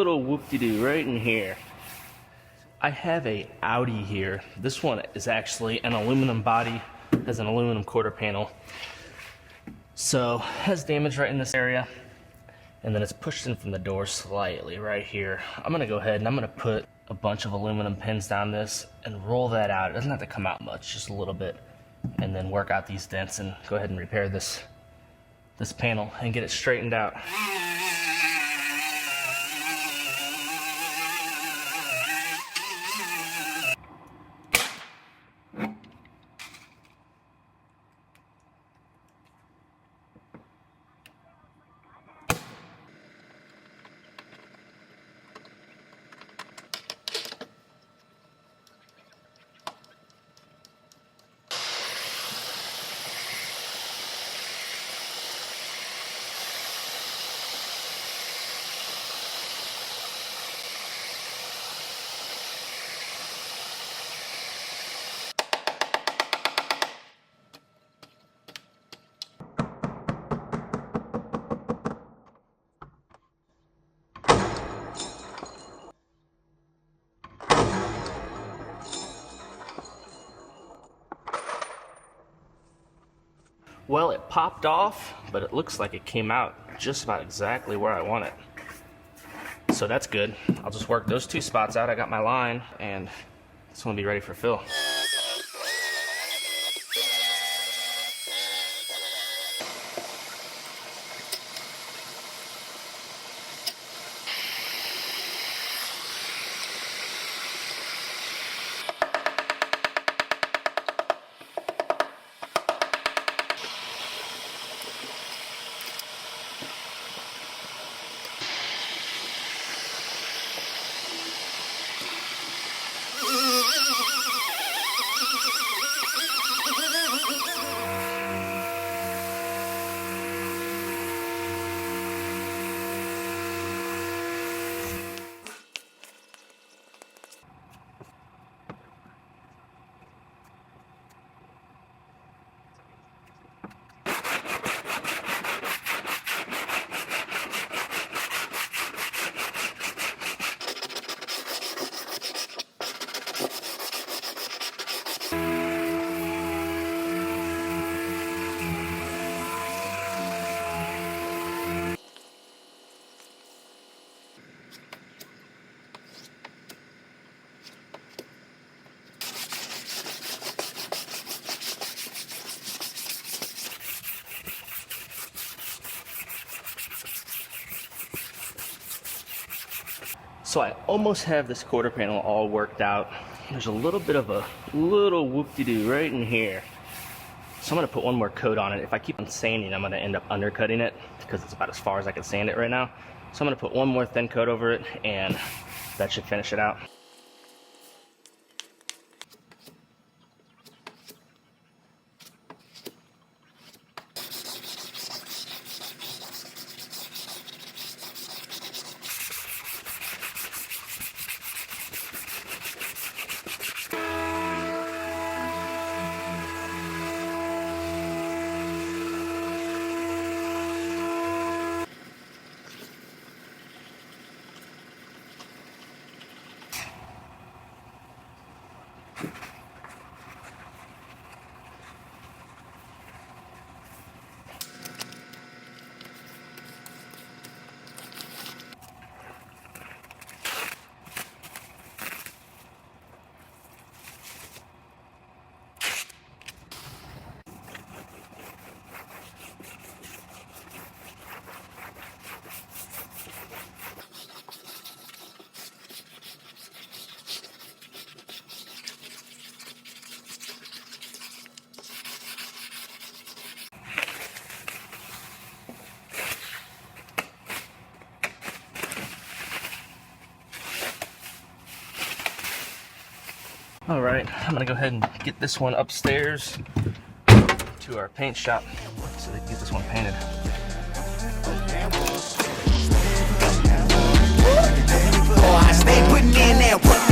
little whoop-de-doo right in here. I have a Audi here. This one is actually an aluminum body, has an aluminum quarter panel. So has damage right in this area, and then it's pushed in from the door slightly right here. I'm gonna go ahead and I'm gonna put a bunch of aluminum pins down this and roll that out. It doesn't have to come out much, just a little bit, and then work out these dents and go ahead and repair this panel and get it straightened out. Well, it popped off, but it looks like it came out just about exactly where I want it. So that's good. I'll just work those two spots out. I got my line, and it's gonna be ready for fill. So I almost have this quarter panel all worked out. There's a little bit of a little whoop-de-doo right in here. So I'm gonna put one more coat on it. If I keep on sanding, I'm gonna end up undercutting it because it's about as far as I can sand it right now. So I'm gonna put one more thin coat over it, and that should finish it out. All right, I'm gonna go ahead and get this one upstairs to our paint shop so they can get this one painted. I stay putting in that work.